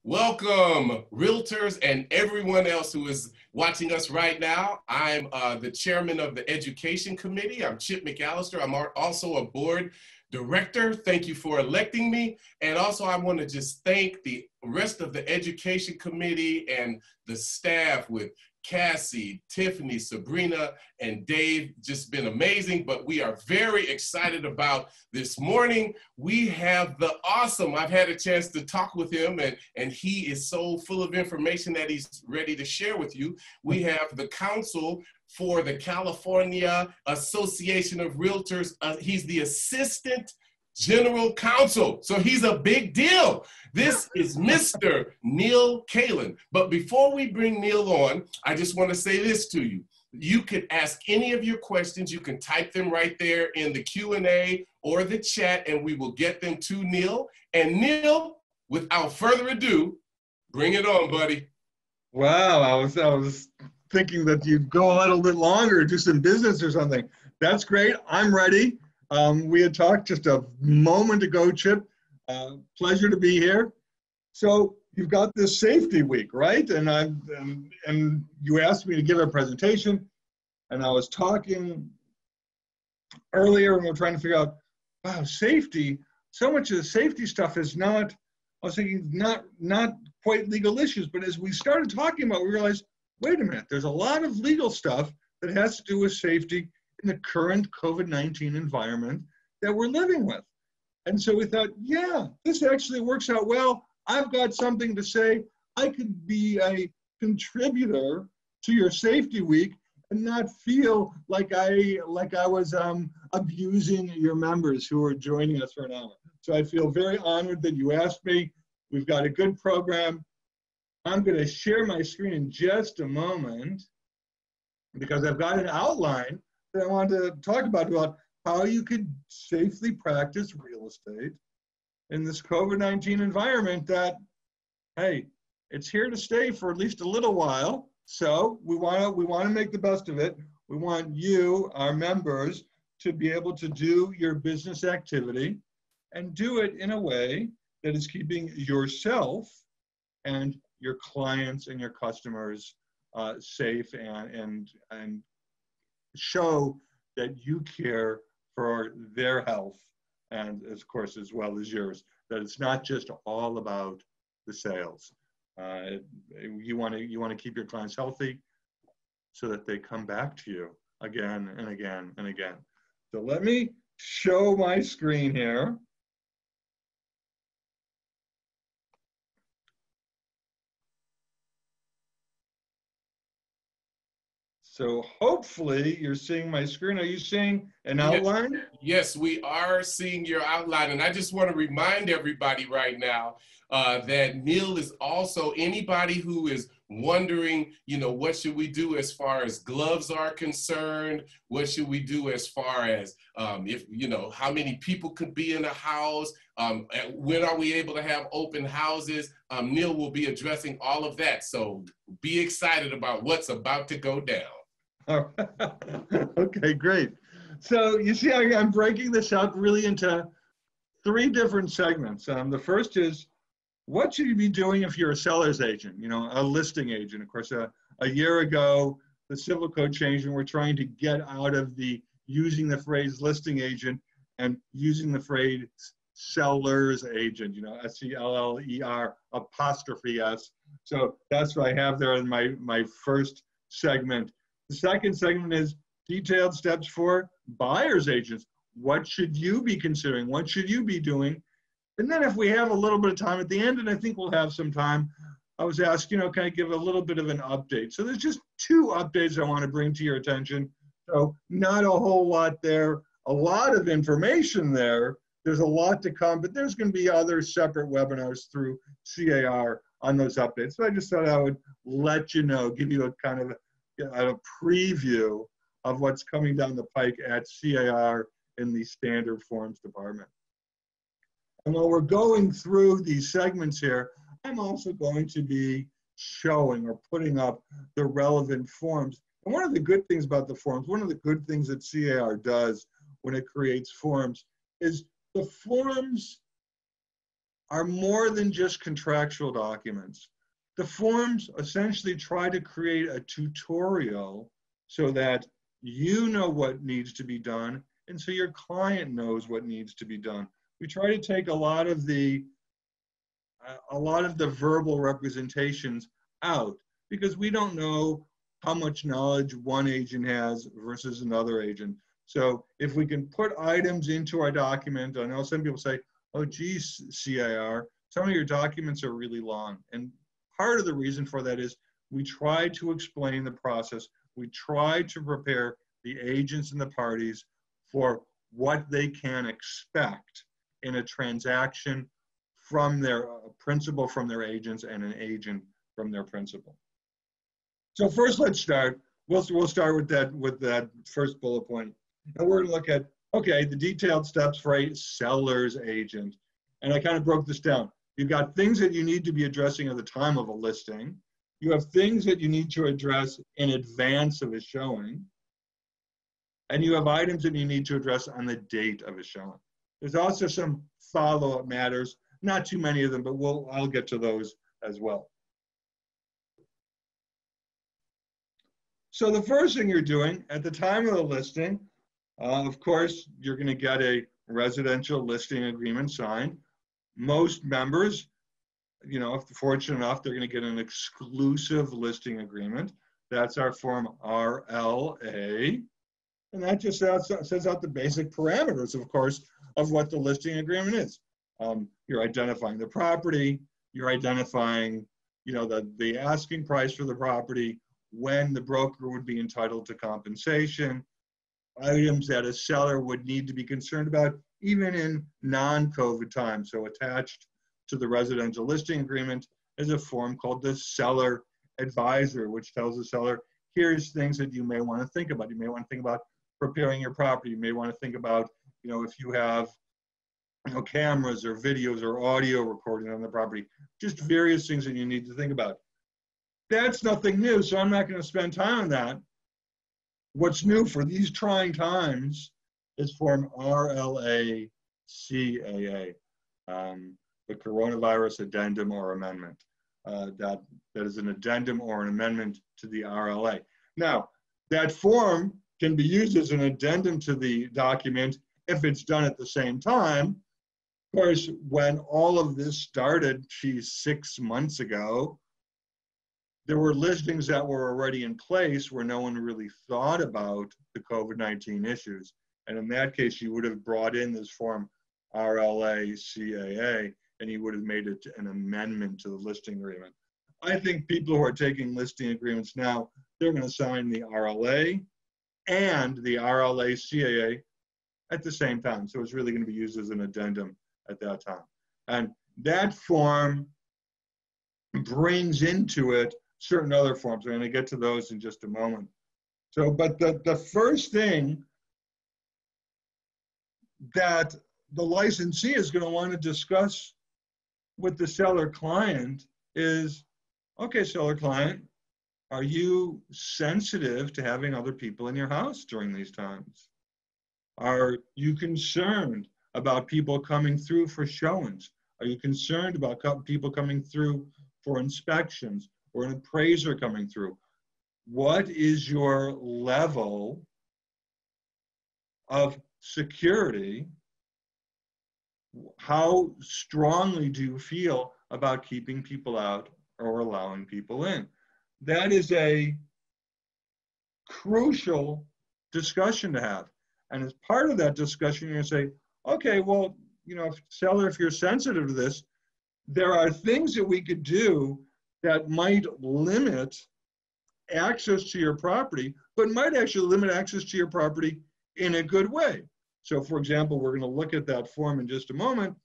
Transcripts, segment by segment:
Welcome, realtors and everyone else who is watching us right now. I'm the chairman of the Education Committee. I'm Chip McAllister. I'm also a board director. Thank you for electing me. And also I want to just thank the rest of the Education Committee and the staff with Cassie, Tiffany, Sabrina, and Dave. Just been amazing, but we are very excited about this morning. We have the awesome, I've had a chance to talk with him, and he is so full of information that he's ready to share with you. We have the counsel for the California Association of REALTORS. He's the Assistant General Counsel, so he's a big deal. This is Mr. Neil Kalin. But before we bring Neil on, I just want to say this to you. You could ask any of your questions. You can type them right there in the Q&A or the chat, and we will get them to Neil. And Neil, without further ado, bring it on, buddy. Wow, I was thinking that you'd go a little bit longer, do some business or something. That's great. I'm ready. We had talked just a moment ago, Chip. Pleasure to be here. So you've got this safety week, right? And you asked me to give a presentation, and I was talking earlier, and we're trying to figure out, wow, safety. So much of the safety stuff is not. I was thinking not quite legal issues, but as we started talking about, we realized, wait a minute, there's a lot of legal stuff that has to do with safety in the current COVID-19 environment that we're living with. And so we thought, yeah, this actually works out well. I've got something to say. I could be a contributor to your safety week and not feel like I was abusing your members who are joining us for an hour. So I feel very honored that you asked me. We've got a good program. I'm going to share my screen in just a moment because I've got an outline that I want to talk about how you could safely practice real estate in this COVID-19 environment that, hey, it's here to stay for at least a little while. So we want to make the best of it. We want you, our members, to be able to do your business activity and do it in a way that is keeping yourself and your clients and your customers safe and show that you care for their health and, of course, as well as yours. That it's not just all about the sales. You want to keep your clients healthy so that they come back to you again and again and again. So let me show my screen here. So hopefully you're seeing my screen. Are you seeing an outline? Yes, we are seeing your outline. And I just want to remind everybody right now that Neil is also anybody who is wondering, what should we do as far as gloves are concerned? What should we do as far as how many people could be in a house? When are we able to have open houses? Neil will be addressing all of that. So be excited about what's about to go down. Okay, great. So you see, I'm breaking this up really into 3 different segments. The first is, what should you be doing if you're a seller's agent, a listing agent? Of course, a year ago, the civil code changed, and we're trying to get out of using the phrase listing agent and using the phrase seller's agent, S-E-L-L-E-R ''S. So that's what I have there in my first segment. The second segment is detailed steps for buyer's agents. What should you be considering? What should you be doing? And then if we have a little bit of time at the end, and I think we'll have some time, I was asked, can I give a little bit of an update? So there's just 2 updates I want to bring to your attention. So not a whole lot there, a lot of information there. There's a lot to come, but there's going to be other separate webinars through C.A.R. on those updates. So I just thought I would let you know, give you a kind of a preview of what's coming down the pike at C.A.R. in the standard forms department. And while we're going through these segments here, I'm also going to be showing or putting up the relevant forms. And one of the good things about the forms, one of the good things that C.A.R. does when it creates forms is the forms are more than just contractual documents. The forms essentially try to create a tutorial so that you know what needs to be done, and so your client knows what needs to be done. We try to take a lot of the verbal representations out, because we don't know how much knowledge one agent has versus another agent. So if we can put items into our document, I know some people say, oh geez, C.A.R., some of your documents are really long. And part of the reason for that is we try to explain the process. We try to prepare the agents and the parties for what they can expect in a transaction from their principal from their agents and an agent from their principal. So first, let's start. We'll start with that first bullet point. And we're going to look at, okay, the detailed steps for a seller's agent. And I kind of broke this down. You've got things that you need to be addressing at the time of a listing. You have things that you need to address in advance of a showing. And you have items that you need to address on the date of a showing. There's also some follow-up matters, not too many of them, but I'll get to those as well. So the first thing you're doing at the time of the listing, of course, you're going to get a residential listing agreement signed. Most members, you know, if they're fortunate enough, they're going to get an exclusive listing agreement. That's our form RLA. And that just sets out the basic parameters, of course, of what the listing agreement is. You're identifying the property, you're identifying, you know, the asking price for the property, when the broker would be entitled to compensation, items that a seller would need to be concerned about, even in non-COVID times. So attached to the residential listing agreement is a form called the seller advisor, which tells the seller, here's things that you may want to think about. You may want to think about preparing your property. You may want to think about, you know, if you have, you know, cameras or videos or audio recording on the property, just various things that you need to think about. That's nothing new, so I'm not going to spend time on that. What's new for these trying times is form RLA-CAA, the coronavirus addendum or amendment. That is an addendum or an amendment to the RLA. Now, that form can be used as an addendum to the document if it's done at the same time. Of course, when all of this started, 6 months ago, there were listings that were already in place where no one really thought about the COVID-19 issues. And in that case, you would have brought in this form RLA-CAA, and you would have made it an amendment to the listing agreement. I think people who are taking listing agreements now, they're going to sign the RLA and the RLA-CAA at the same time. So it's really going to be used as an addendum at that time. And that form brings into it certain other forms. I'm going to get to those in just a moment. So, but the first thing that the licensee is going to want to discuss with the seller client is, okay, seller client, are you sensitive to having other people in your house during these times? Are you concerned about people coming through for showings? Are you concerned about people coming through for inspections or an appraiser coming through? What is your level of security? How strongly do you feel about keeping people out or allowing people in? That is a crucial discussion to have. And as part of that discussion, you're going to say, okay, well, you know, seller, if you're sensitive to this, there are things that we could do that might limit access to your property, but might actually limit access to your property in a good way. So for example, we're going to look at that form in just a moment,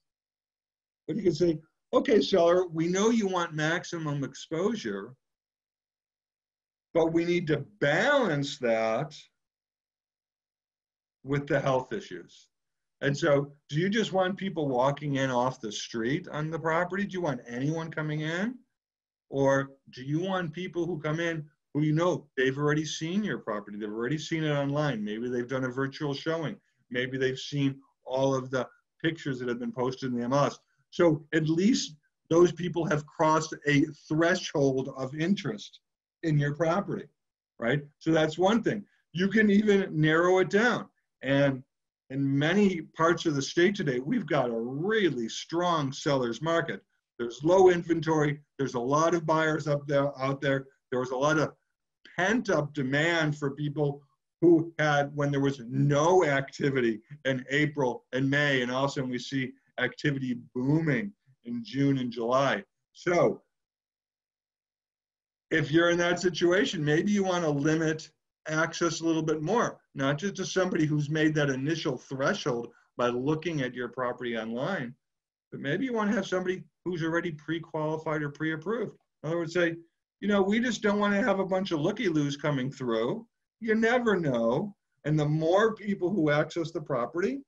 but you can say, okay, seller, we know you want maximum exposure, but we need to balance that with the health issues. And so do you just want people walking in off the street on the property? Do you want anyone coming in? Or do you want people who come in who you know they've already seen your property, they've already seen it online, maybe they've done a virtual showing, maybe they've seen all of the pictures that have been posted in the MLS. So at least those people have crossed a threshold of interest in your property, right? So that's one thing. You can even narrow it down. And in many parts of the state today, we've got a really strong seller's market. There's low inventory. There's a lot of buyers out there. There was a lot of pent-up demand for people who had, when there was no activity in April and May, and all of a sudden we see activity booming in June and July. So if you're in that situation, maybe you want to limit access a little bit more, not just to somebody who's made that initial threshold by looking at your property online, but maybe you want to have somebody who's already pre-qualified or pre-approved. In other words, say, you know, we just don't want to have a bunch of looky-loos coming through. You never know. And the more people who access the property,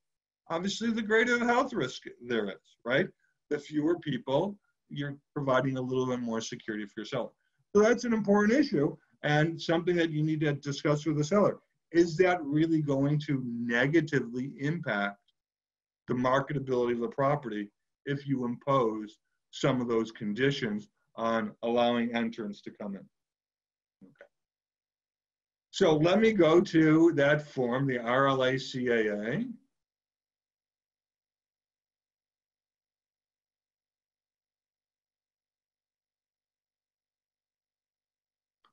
obviously the greater the health risk there is, right? The fewer people, you're providing a little bit more security for yourself. So that's an important issue and something that you need to discuss with the seller. Is that really going to negatively impact the marketability of the property if you impose some of those conditions on allowing entrants to come in? Okay. So let me go to that form, the RLA CAA.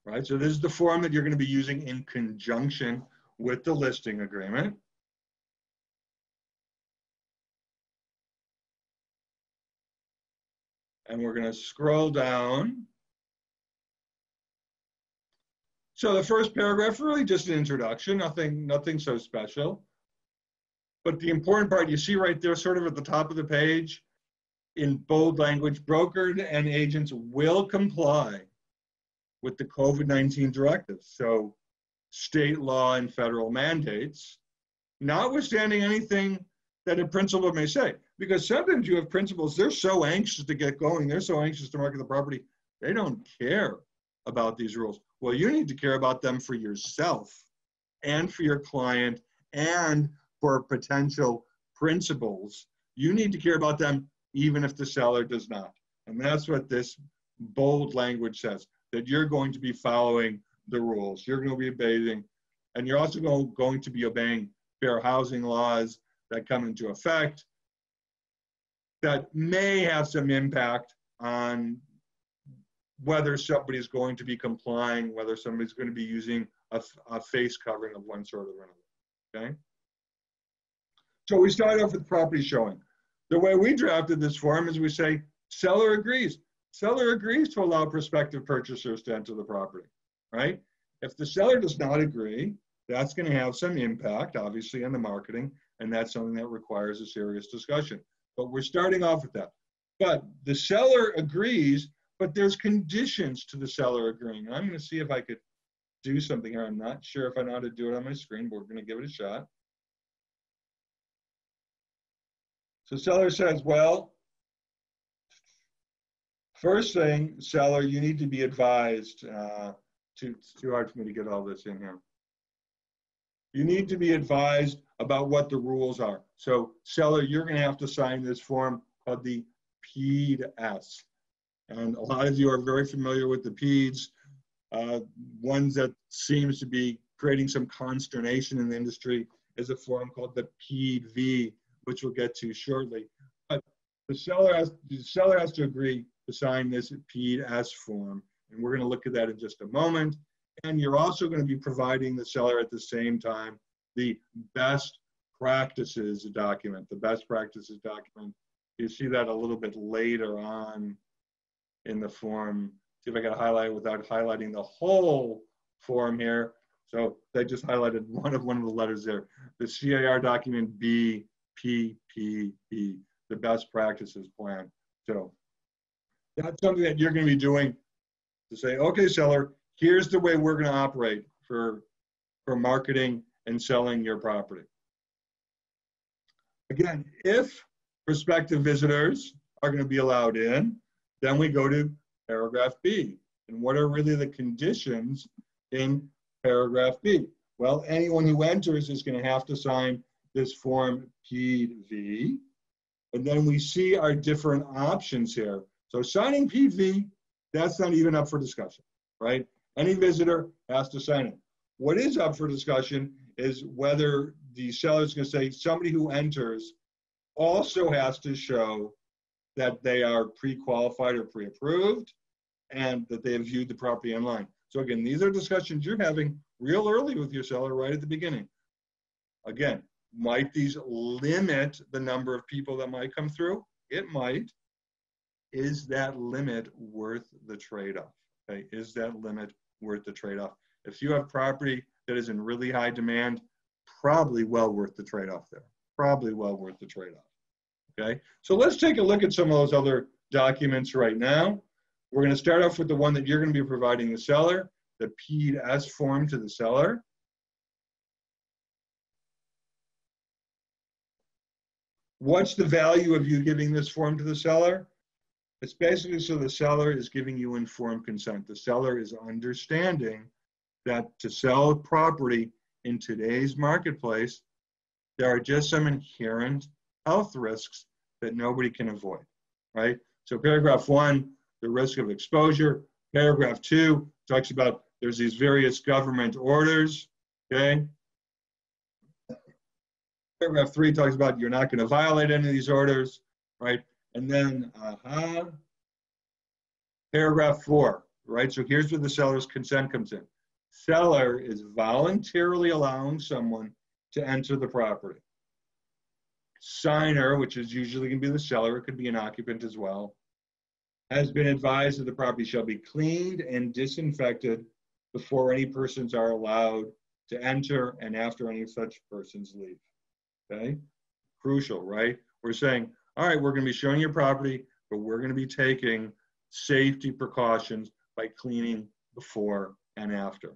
Right, so this is the form that you're going to be using in conjunction with the listing agreement. And we're going to scroll down. So the first paragraph, really just an introduction, nothing so special. But the important part you see right there, sort of at the top of the page, in bold language, brokers and agents will comply with the COVID-19 directives. So state law and federal mandates, notwithstanding anything that a principal may say. Because sometimes you have principals, they're so anxious to get going, they're so anxious to market the property, they don't care about these rules. Well, you need to care about them for yourself and for your client and for potential principals. You need to care about them even if the seller does not. And that's what this bold language says, that you're going to be following the rules. You're going to be obeying, and you're also going to be obeying fair housing laws that come into effect that may have some impact on whether somebody's going to be complying, whether somebody's going to be using a face covering of one sort or another, okay? So we start off with property showing. The way we drafted this form is we say, seller agrees. Seller agrees to allow prospective purchasers to enter the property, right? If the seller does not agree, that's going to have some impact, obviously, on the marketing, and that's something that requires a serious discussion. But we're starting off with that. But the seller agrees, but there's conditions to the seller agreeing. And I'm going to see if I could do something here. I'm not sure if I know how to do it on my screen, but we're going to give it a shot. So seller says, well, first thing, seller, you need to be advised. It's too hard for me to get all this in here. You need to be advised about what the rules are. So seller, you're going to have to sign this form called the PED-S. And a lot of you are very familiar with the PEDs. Ones that seems to be creating some consternation in the industry is a form called the PED-V, which we'll get to shortly. But the seller has to agree to sign this PED-S form. And we're going to look at that in just a moment. And you're also going to be providing the seller at the same time the best practices document. The best practices document, you see that a little bit later on in the form. See if I can highlight without highlighting the whole form here. So they just highlighted one of the letters there. The C.A.R. document BPPE, the best practices plan. So that's something that you're going to be doing to say, okay, seller, here's the way we're going to operate for marketing and selling your property. Again, if prospective visitors are going to be allowed in, then we go to paragraph B. And what are really the conditions in paragraph B? Well, anyone who enters is going to have to sign this form PED-V. And then we see our different options here. So signing PV, that's not even up for discussion, right? Any visitor has to sign it. What is up for discussion is whether the seller is going to say somebody who enters also has to show that they are pre-qualified or pre-approved and that they have viewed the property online. So again, these are discussions you're having real early with your seller right at the beginning. Again, might these limit the number of people that might come through? It might. Is that limit worth the trade-off? Okay, is that limit worth the trade-off? If you have property that is in really high demand, probably well worth the trade-off there. Probably well worth the trade-off. Okay, so let's take a look at some of those other documents right now. We're going to start off with the one that you're going to be providing the seller, the P.S. form to the seller. What's the value of you giving this form to the seller? It's basically so the seller is giving you informed consent. The seller is understanding that to sell property in today's marketplace, there are just some inherent health risks that nobody can avoid, right? So paragraph 1, the risk of exposure. Paragraph 2 talks about there's these various government orders, okay? Paragraph 3 talks about you're not going to violate any of these orders, right? And then, paragraph 4, right? So here's where the seller's consent comes in. Seller is voluntarily allowing someone to enter the property. Signer, which is usually going to be the seller, it could be an occupant as well, has been advised that the property shall be cleaned and disinfected before any persons are allowed to enter and after any such persons leave. Okay? Crucial, right? We're saying, all right, we're going to be showing your property, but we're going to be taking safety precautions by cleaning before and after.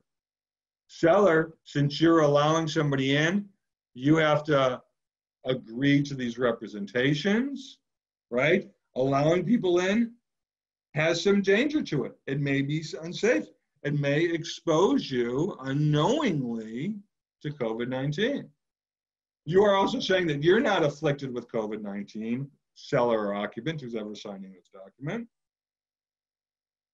Seller, since you're allowing somebody in, you have to agree to these representations, right? Allowing people in has some danger to it. It may be unsafe. It may expose you unknowingly to COVID-19. You are also saying that you're not afflicted with COVID-19, seller or occupant, who's ever signing this document.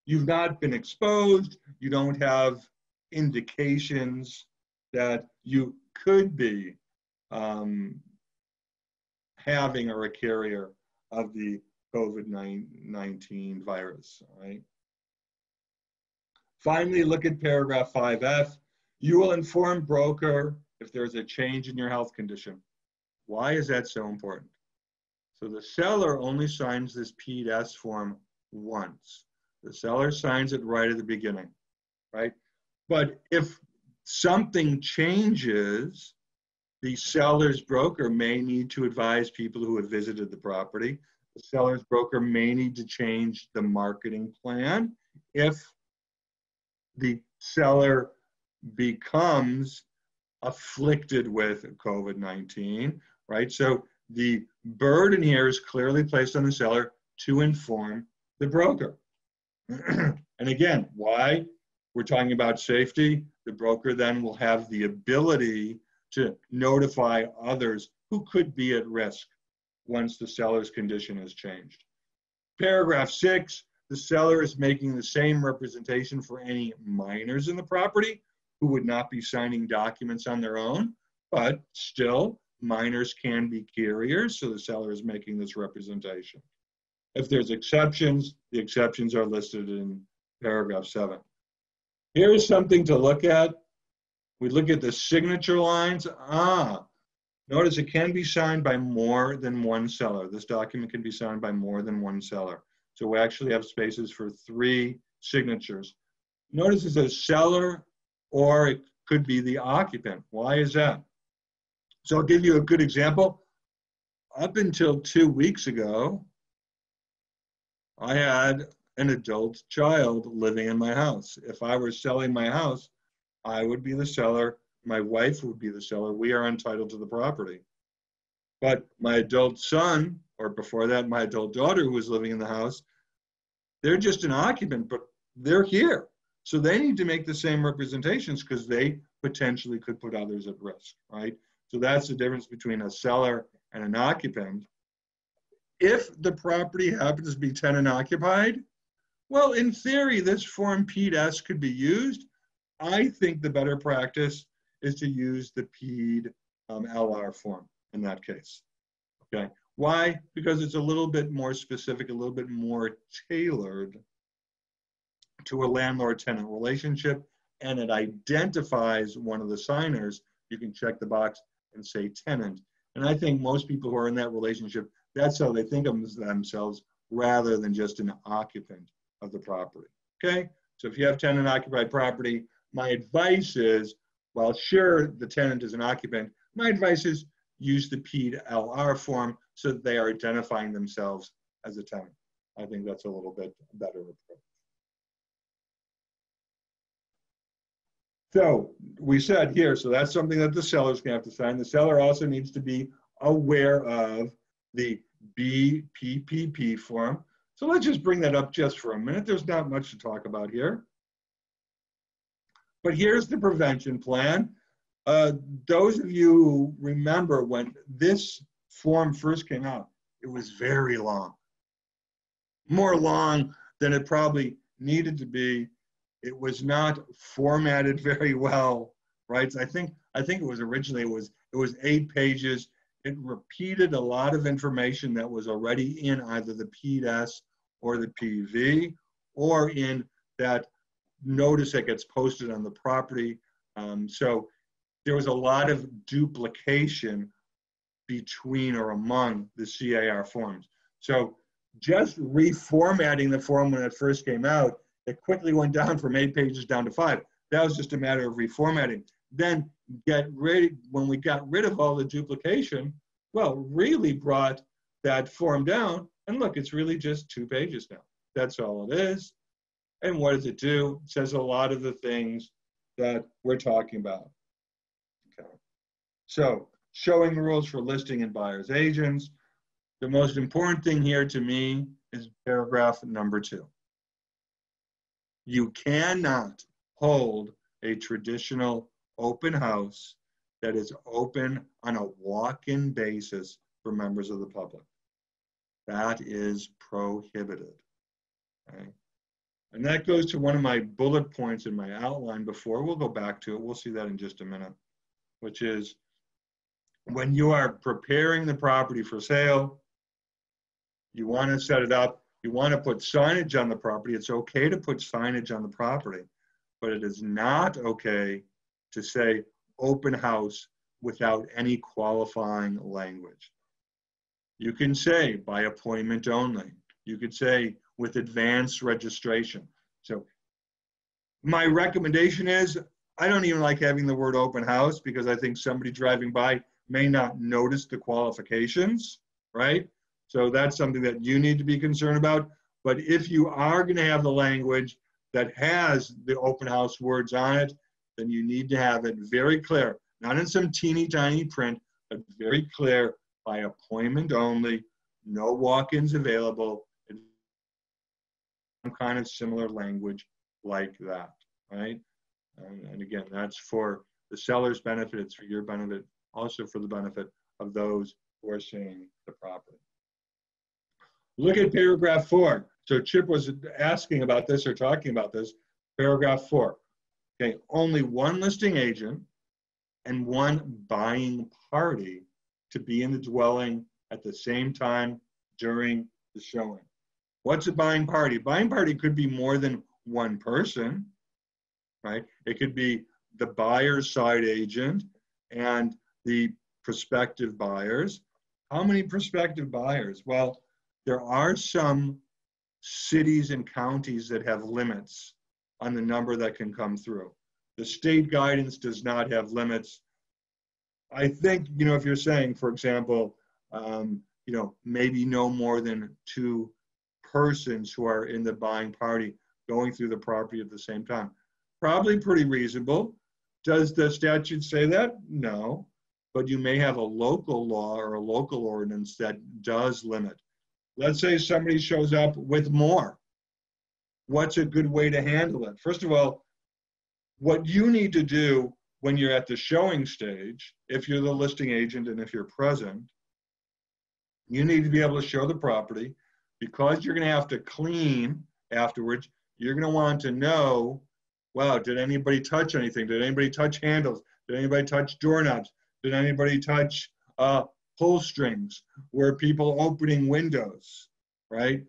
You've not been exposed. You don't have indications that you could be having or a carrier of the COVID-19 virus, all right? Finally, look at paragraph 5F. You will inform broker if there's a change in your health condition. Why is that so important? So the seller only signs this P.S. form once. The seller signs it right at the beginning, right? But if something changes, the seller's broker may need to advise people who have visited the property. The seller's broker may need to change the marketing plan if the seller becomes afflicted with COVID-19, right? So the burden here is clearly placed on the seller to inform the broker. And again, why? We're talking about safety. The broker then will have the ability to notify others who could be at risk once the seller's condition has changed. Paragraph 6, the seller is making the same representation for any minors in the property who would not be signing documents on their own, but still minors can be carriers, so the seller is making this representation. If there's exceptions, the exceptions are listed in paragraph 7. Here is something to look at. We look at the signature lines. Notice it can be signed by more than one seller. This document can be signed by more than one seller. So we actually have spaces for 3 signatures. Notice it says seller, or it could be the occupant. Why is that? So I'll give you a good example. Up until 2 weeks ago, I had an adult child living in my house. If I were selling my house, I would be the seller. My wife would be the seller. We are entitled to the property. But my adult son, or before that, my adult daughter who was living in the house, they're just an occupant, but they're here. So they need to make the same representations because they potentially could put others at risk, right? So that's the difference between a seller and an occupant. If the property happens to be tenant occupied, well, in theory, this form PED-S could be used. I think the better practice is to use the PED-LR form in that case. Okay. Why? Because it's a little bit more specific, a little bit more tailored to a landlord-tenant relationship, and it identifies one of the signers. You can check the box and say tenant. And I think most people who are in that relationship, that's how they think of themselves rather than just an occupant of the property. Okay? So if you have tenant occupied property, my advice is, while sure the tenant is an occupant, my advice is use the PED-LR form so that they are identifying themselves as a tenant. I think that's a little bit better approach. So we said here, so that's something that the seller's gonna have to sign. The seller also needs to be aware of the BPPP form. So let's just bring that up just for a minute. There's not much to talk about here. But here's the prevention plan. Those of you who remember when this form first came out, it was very long. More long than it probably needed to be. It was not formatted very well, right? So I think it was originally, it was 8 pages. It repeated a lot of information that was already in either the PED-S or the PV, or in that notice that gets posted on the property. So there was a lot of duplication between or among the C.A.R. forms. So just reformatting the form when it first came out, it quickly went down from 8 pages down to 5. That was just a matter of reformatting. Then when we got rid of all the duplication, well, really brought that form down. And look, it's really just 2 pages now. That's all it is. And what does it do? It says a lot of the things that we're talking about. Okay. So showing rules for listing and buyer's agents. The most important thing here to me is paragraph number 2. You cannot hold a traditional open house that is open on a walk-in basis for members of the public. That is prohibited. Okay? And that goes to one of my bullet points in my outline before. We'll go back to it. We'll see that in just a minute, which is when you are preparing the property for sale, you want to set it up. You want to put signage on the property. It's okay to put signage on the property, but it is not okay to say open house without any qualifying language. You can say by appointment only. You could say with advanced registration. So my recommendation is, I don't even like having the word open house because I think somebody driving by may not notice the qualifications, right? So that's something that you need to be concerned about. But if you are going to have the language that has the open house words on it, then you need to have it very clear, not in some teeny tiny print, but very clear by appointment only, no walk-ins available, and some kind of similar language like that, right? And again, that's for the seller's benefit, it's for your benefit, also for the benefit of those who are seeing the property. Look at paragraph 4. So Chip was asking about this or talking about this. Paragraph 4. Okay, only one listing agent and one buying party to be in the dwelling at the same time during the showing. What's a buying party? Buying party could be more than one person, right? It could be the buyer's side agent and the prospective buyers. How many prospective buyers? Well, there are some cities and counties that have limits on the number that can come through. The state guidance does not have limits. I think, if you're saying, for example, maybe no more than 2 persons who are in the buying party going through the property at the same time, probably pretty reasonable. Does the statute say that? No, but you may have a local law or a local ordinance that does limit. Let's say somebody shows up with more. What's a good way to handle it? First of all, what you need to do when you're at the showing stage, if you're the listing agent and if you're present, You need to be able to show the property. Because you're going to have to clean afterwards, you're going to want to know, wow, did anybody touch anything? Did anybody touch handles? Did anybody touch doorknobs? Did anybody touch pull strings? Were people opening windows, right?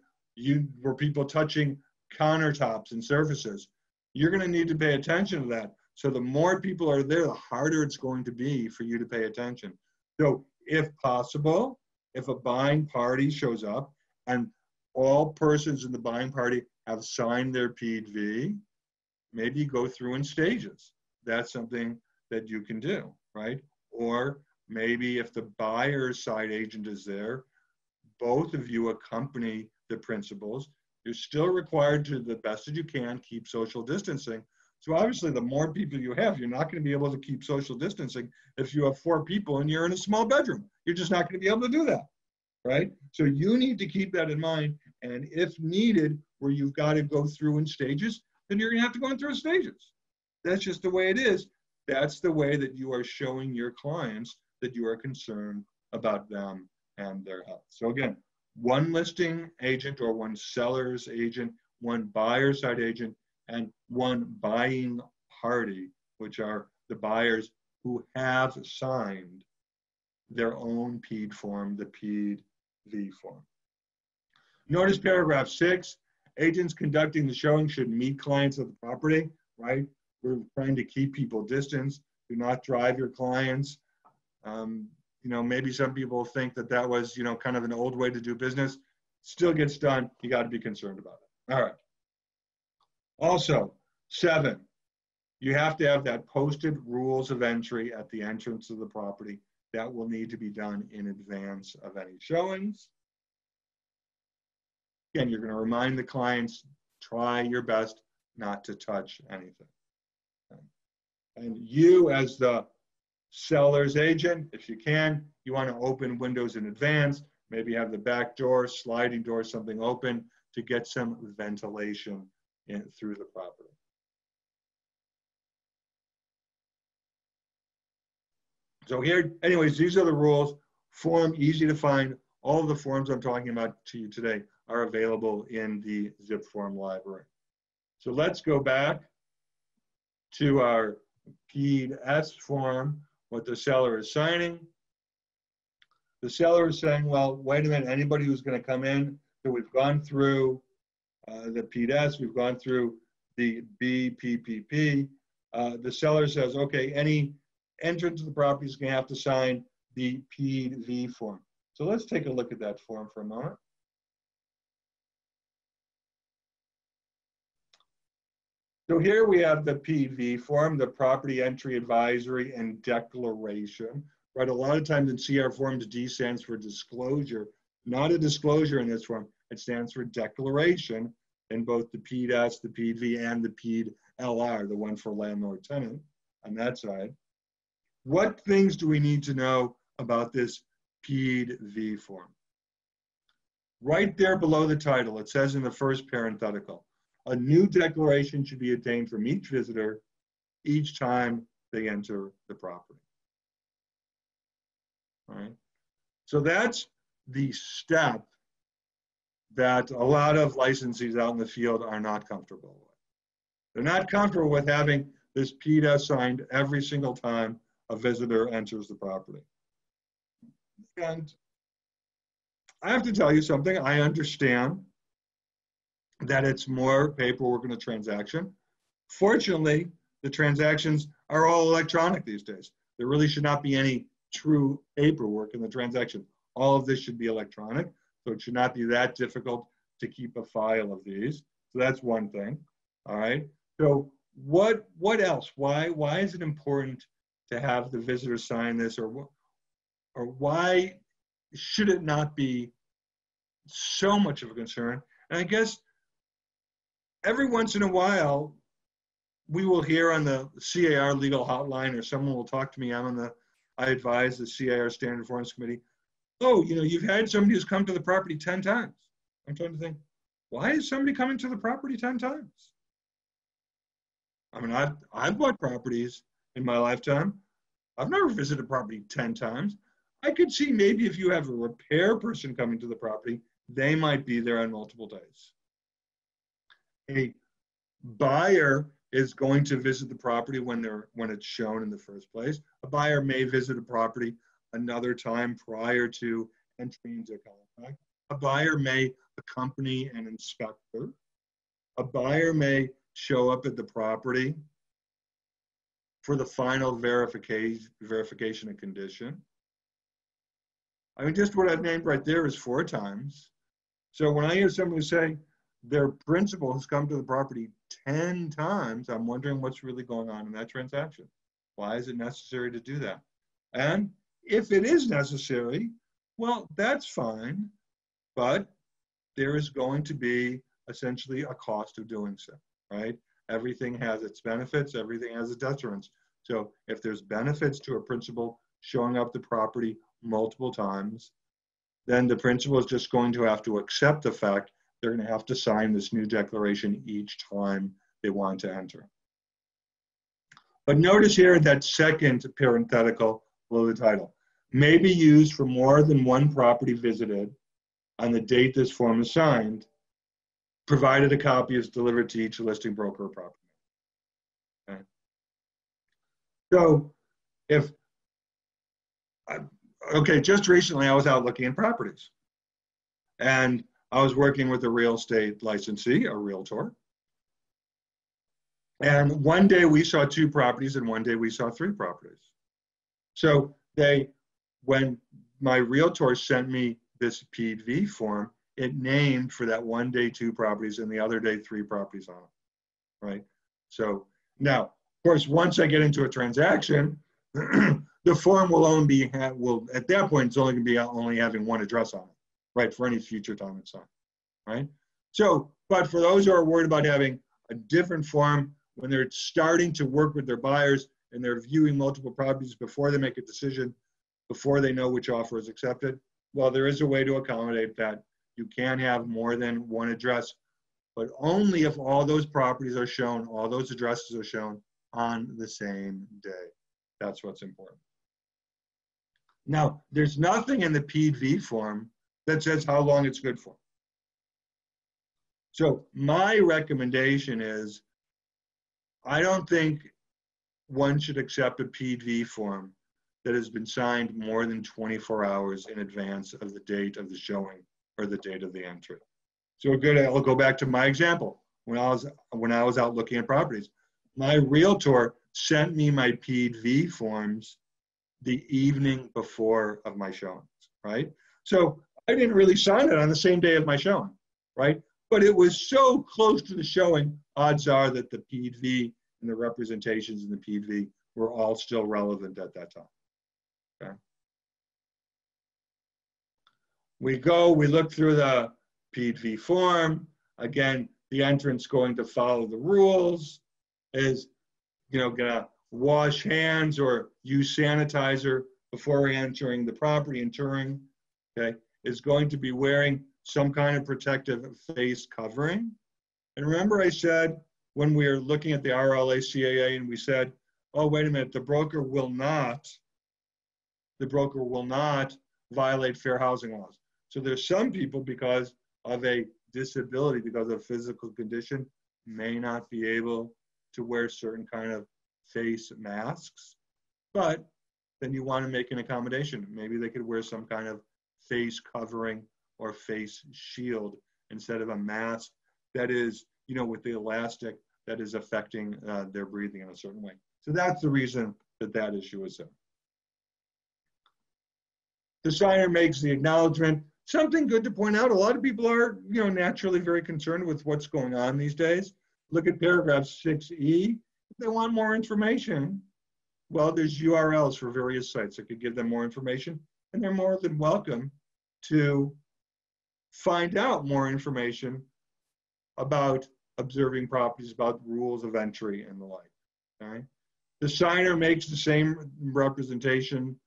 Were people touching countertops and surfaces? You're going to need to pay attention to that. So the more people are there, the harder it's going to be for you to pay attention. So if possible, if a buying party shows up and all persons in the buying party have signed their PV, maybe you go through in stages. That's something that you can do, right? Or maybe if the buyer's side agent is there, both of you accompany the principals. You're still required to, the best that you can, keep social distancing. So obviously the more people you have, you're not going to be able to keep social distancing if you have 4 people and you're in a small bedroom. You're just not going to be able to do that, right? So you need to keep that in mind. And if needed, where you've got to go through in stages, then you're going to have to go through stages. That's just the way it is. That's the way that you are showing your clients that you are concerned about them and their health. So again, 1 listing agent or 1 seller's agent, 1 buyer's side agent, and 1 buying party, which are the buyers who have signed their own PED form, the PED-V form. Notice paragraph 6, agents conducting the showing should meet clients of the property, right? We're trying to keep people distance. Do not drive your clients. You know, maybe some people think that that was, you know, kind of an old way to do business. Still gets done. You got to be concerned about it. All right. Also, 7, you have to have that posted rules of entry at the entrance of the property. That will need to be done in advance of any showings. Again, you're going to remind the clients, try your best not to touch anything. And you, as the seller's agent, if you can, you want to open windows in advance, maybe have the back door, sliding door, something open to get some ventilation through the property. So here, anyways, these are the rules. Form, easy to find. All of the forms I'm talking about to you today are available in the zip form library. So let's go back to our PED-S form, what the seller is signing. The seller is saying, well, wait a minute, anybody who's going to come in, so we've gone through the PED-S, we've gone through the BPPP. The seller says, okay, any entrant to the property is going to have to sign the PED-V form. So let's take a look at that form for a moment. So here we have the PED-V form, the Property Entry Advisory and Declaration. Right, a lot of times in C.A.R. forms, D stands for disclosure. Not a disclosure in this form. It stands for declaration in both the PED-S, the PED-V, and the PED-LR, the one for landlord-tenant on that side. What things do we need to know about this PED-V form? Right there below the title, it says in the first parenthetical, a new declaration should be obtained from each visitor each time they enter the property. All right. So that's the step that a lot of licensees out in the field are not comfortable with. They're not comfortable with having this PED-S signed every single time a visitor enters the property. And I have to tell you something, I understand that it's more paperwork in a transaction. Fortunately, the transactions are all electronic these days. There really should not be any true paperwork in the transaction. All of this should be electronic, so it should not be that difficult to keep a file of these. So that's one thing, all right? So what else? Why is it important to have the visitor sign this, or why should it not be so much of a concern? And I guess every once in a while, we will hear on the C.A.R. Legal Hotline, or someone will talk to me. I advise the C.A.R. Standard Forms Committee. Oh, you know, you've had somebody who's come to the property 10 times. I'm trying to think, why is somebody coming to the property 10 times? I mean, I've bought properties in my lifetime. I've never visited a property 10 times. I could see maybe if you have a repair person coming to the property, they might be there on multiple days. A buyer is going to visit the property when it's shown in the first place. A buyer may visit a property another time prior to entering into contract. A buyer may accompany an inspector. A buyer may show up at the property for the final verification of condition. I mean, just what I've named right there is 4 times. So when I hear somebody say their principal has come to the property 10 times, I'm wondering what's really going on in that transaction. Why is it necessary to do that? And if it is necessary, well, that's fine, but there is going to be essentially a cost of doing so, right? Everything has its benefits, everything has its detriments. So if there's benefits to a principal showing up the property multiple times, then the principal is just going to have to accept the fact they're going to have to sign this new declaration each time they want to enter. But notice here that second parenthetical below the title, may be used for more than one property visited on the date this form is signed, provided a copy is delivered to each listing broker or property. Okay. So if, okay, just recently I was out looking at properties and I was working with a real estate licensee, a realtor. And one day we saw 2 properties and one day we saw 3 properties. So when my realtor sent me this PV form, it named for that one day 2 properties and the other day 3 properties on it, right? So now, of course, once I get into a transaction, the form will only be, at that point, it's only going to be only having 1 address on it, right, for any future time it's signed, right? So, but for those who are worried about having a different form when they're starting to work with their buyers and they're viewing multiple properties before they make a decision, before they know which offer is accepted, well, there is a way to accommodate that. You can have more than 1 address, but only if all those properties are shown, all those addresses are shown on the same day. That's what's important. Now, there's nothing in the PV form that says how long it's good for. So my recommendation is, I don't think one should accept a PV form that has been signed more than 24 hours in advance of the date of the showing or the date of the entry. So I'll go back to my example. When I was out looking at properties, my realtor sent me my PV forms the evening before of my showings, right? So I didn't really sign it on the same day of my showing, right? But it was so close to the showing, odds are that the PV and the representations in the PV were all still relevant at that time. Okay. We look through the PV form. Again, the entrant's going to follow the rules, is gonna wash hands or use sanitizer before entering the property and touring, okay, is going to be wearing some kind of protective face covering. And remember I said when we were looking at the RLA CAA and we said, oh, wait a minute, the broker will not violate fair housing laws. So there's some people, because of a disability, because of physical condition, may not be able to wear certain kind of face masks, but then you want to make an accommodation. Maybe they could wear some kind of face covering or face shield instead of a mask that is, with the elastic that is affecting their breathing in a certain way. So that's the reason that issue is there. The signer makes the acknowledgement. Something good to point out, a lot of people are, naturally very concerned with what's going on these days. Look at paragraph 6E. If they want more information, well, there's URLs for various sites that could give them more information, and they're more than welcome to find out more information about observing properties, about rules of entry and the like. Okay? The signer makes the same representation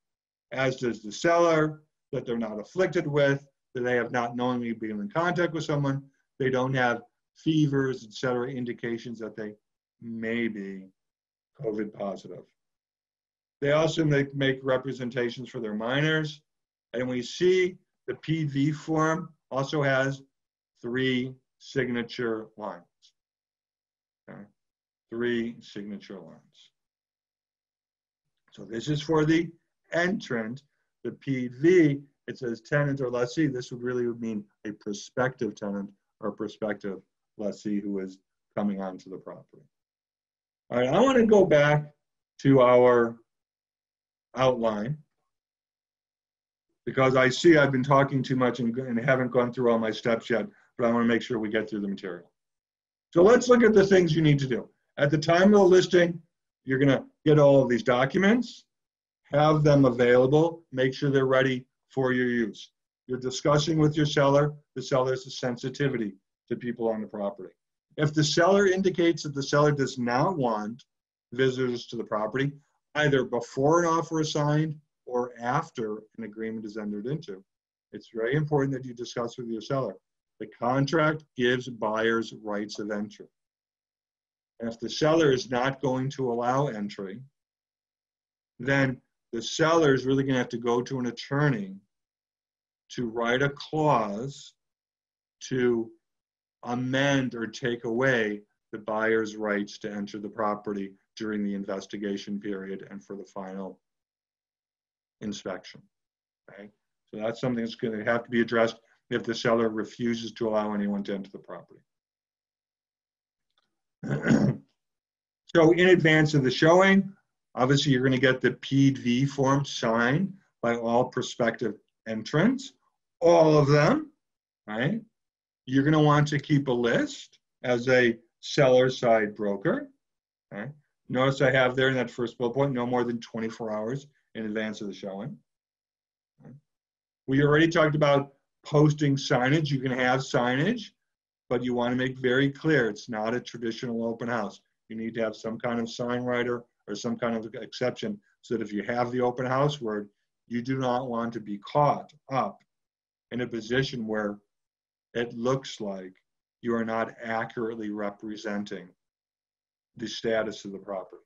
as does the seller, that they're not afflicted with, that they have not knowingly been in contact with someone, they don't have fevers, etc., indications that they may be COVID positive. They also make representations for their minors. And we see the PV form also has 3 signature lines. Okay? 3 signature lines. So this is for the entrant. The PV, it says tenant or lessee. This would really mean a prospective tenant or prospective lessee who is coming onto the property. All right, I want to go back to our outline because I see I've been talking too much and haven't gone through all my steps yet, but I want to make sure we get through the material. So let's look at the things you need to do. At the time of the listing, you're going to get all of these documents, have them available, make sure they're ready for your use. You're discussing with your seller, the seller's sensitivity to people on the property. If the seller indicates that the seller does not want visitors to the property, either before an offer is signed or after an agreement is entered into, it's very important that you discuss with your seller. The contract gives buyers rights of entry. And if the seller is not going to allow entry, then the seller is really going to have to go to an attorney to write a clause to amend or take away the buyer's rights to enter the property during the investigation period and for the final inspection. Okay? So that's something that's going to have to be addressed if the seller refuses to allow anyone to enter the property. So in advance of the showing, obviously you're going to get the PV form signed by all prospective entrants, all of them, right? You're going to want to keep a list as a seller side broker. Okay? Notice I have there in that first bullet point, no more than 24 hours in advance of the showing. Okay? We already talked about posting signage. You can have signage, but you want to make very clear it's not a traditional open house. You need to have some kind of sign writer or some kind of exception so that if you have the open house word, you do not want to be caught up in a position where it looks like you are not accurately representing the status of the property.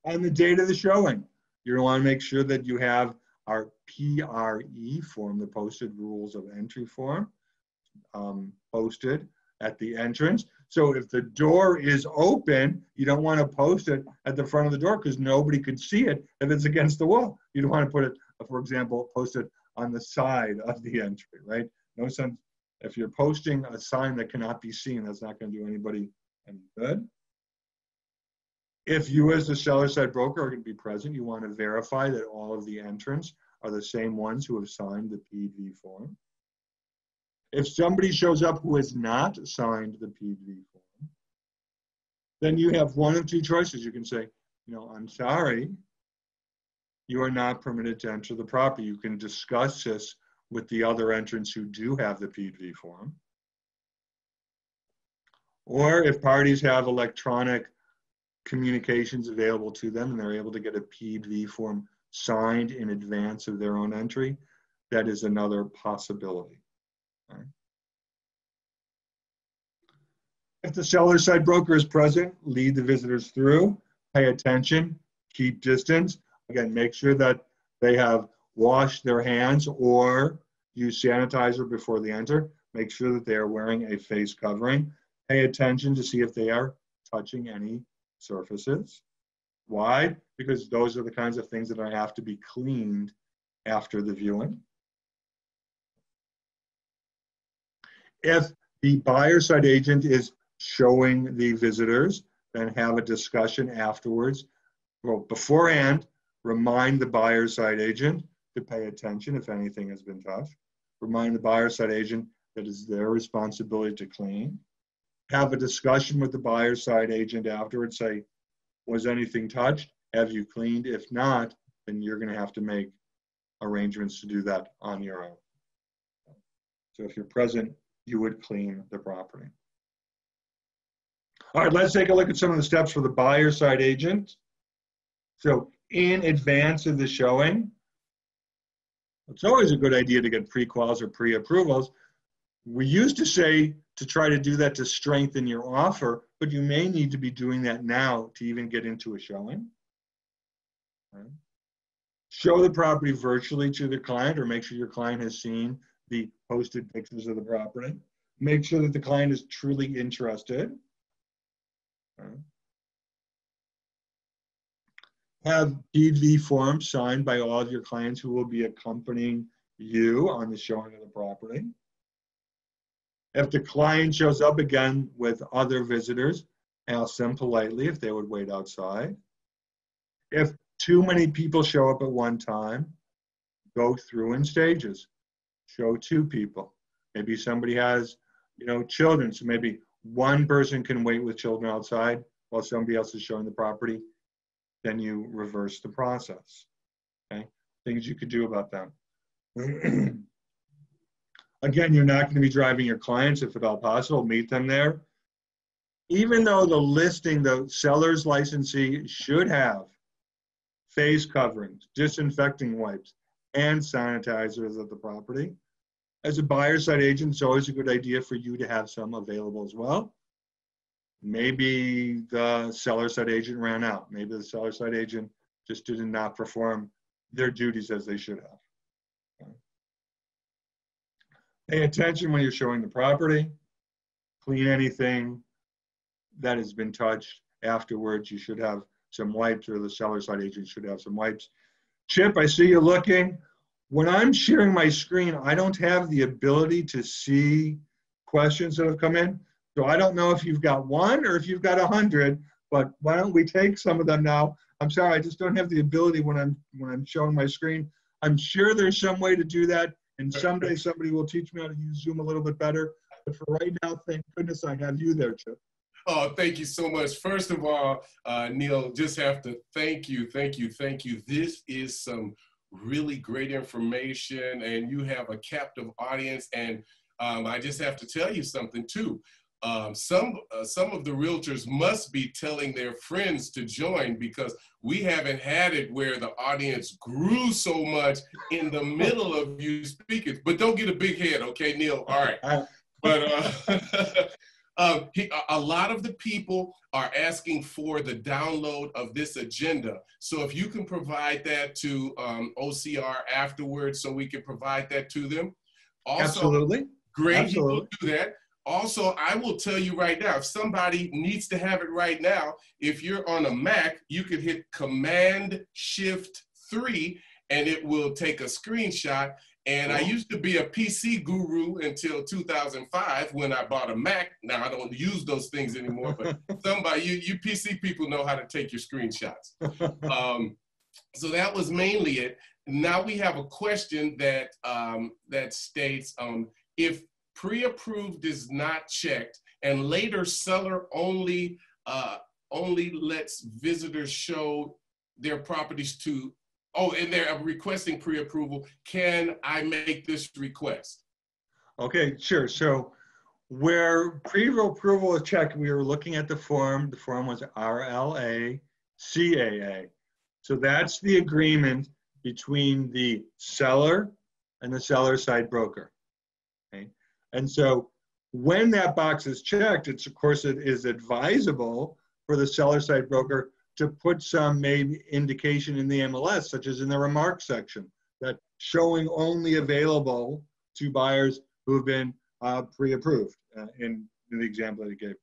On the date of the showing, you're going to want to make sure that you have our PRE form, the posted rules of entry form, posted at the entrance. So if the door is open, you don't want to post it at the front of the door because nobody could see it if it's against the wall. You don't want to put it, for example, post it on the side of the entry, right? No sense. If you're posting a sign that cannot be seen, that's not going to do anybody any good. If you as the seller side broker are going to be present, you want to verify that all of the entrants are the same ones who have signed the PV form. If somebody shows up who has not signed the PV form, then you have one of 2 choices. You can say, you know, I'm sorry, you are not permitted to enter the property. You can discuss this with the other entrants who do have the PV form. Or if parties have electronic communications available to them and they're able to get a PV form signed in advance of their own entry, that is another possibility. Right. If the seller side broker is present, lead the visitors through, pay attention, keep distance. Again, make sure that they have washed their hands or use sanitizer before they enter. Make sure that they are wearing a face covering. Pay attention to see if they are touching any surfaces. Why? Because those are the kinds of things that have to be cleaned after the viewing. If the buyer side agent is showing the visitors, then have a discussion afterwards. Well, beforehand, remind the buyer side agent to pay attention if anything has been touched. Remind the buyer side agent that it's their responsibility to clean. Have a discussion with the buyer side agent afterwards. Say, was anything touched? Have you cleaned? If not, then you're going to have to make arrangements to do that on your own. So if you're present, you would clean the property. All right, let's take a look at some of the steps for the buyer side agent. So in advance of the showing, it's always a good idea to get pre-quals or pre-approvals. We used to say to try to do that to strengthen your offer, but you may need to be doing that now to even get into a showing. Okay. Show the property virtually to the client, or make sure your client has seen the posted pictures of the property. Make sure that the client is truly interested. Okay. Have deed forms signed by all of your clients who will be accompanying you on the showing of the property. If the client shows up again with other visitors, ask them politely if they would wait outside. If too many people show up at one time, go through in stages. Show 2 people. Maybe somebody has, children, so maybe one person can wait with children outside while somebody else is showing the property. Then you reverse the process. Okay? Things you could do about that. Again, you're not going to be driving your clients if at all possible. Meet them there. Even though the listing, the seller's licensee should have face coverings, disinfecting wipes, and sanitizers at the property, as a buyer side agent, it's always a good idea for you to have some available as well. Maybe the seller side agent ran out. Maybe the seller side agent just did not perform their duties as they should have. Okay. Pay attention when you're showing the property. Clean anything that has been touched afterwards. You should have some wipes, or the seller side agent should have some wipes. Chip, I see you looking. When I'm sharing my screen, I don't have the ability to see questions that have come in. So I don't know if you've got 1 or if you've got 100, but why don't we take some of them now? I'm sorry, I just don't have the ability when I'm showing my screen. I'm sure there's some way to do that, and someday somebody will teach me how to use Zoom a little bit better. But for right now, thank goodness I have you there, Chip. Oh, thank you so much. First of all, Neil, just have to thank you. This is some really great information, and you have a captive audience. And I just have to tell you something too. Some of the realtors must be telling their friends to join, because we haven't had it where the audience grew so much in the middle of you speaking. But don't get a big head, okay, Neil? All right. But a lot of the people are asking for the download of this agenda. So if you can provide that to OCR afterwards, so we can provide that to them. Also, absolutely. Great, absolutely. He will do that. Also, I will tell you right now, if somebody needs to have it right now, if you're on a Mac, you can hit Command-Shift-3 and it will take a screenshot. And I used to be a PC guru until 2005 when I bought a Mac. Now I don't use those things anymore, but somebody, you PC people know how to take your screenshots. So that was mainly it. Now we have a question that, that states, if pre-approved is not checked and later seller only lets visitors show their properties to, and they're requesting pre-approval, can I make this request? Okay, sure. So where pre-approval is checked, we were looking at the form. The form was RLA CAA. So that's the agreement between the seller and the seller side broker. Okay? And so when that box is checked, it's, of course, it is advisable for the seller side broker to put some maybe indication in the MLS, such as in the remarks section, that showing only available to buyers who have been pre-approved in the example that he gave.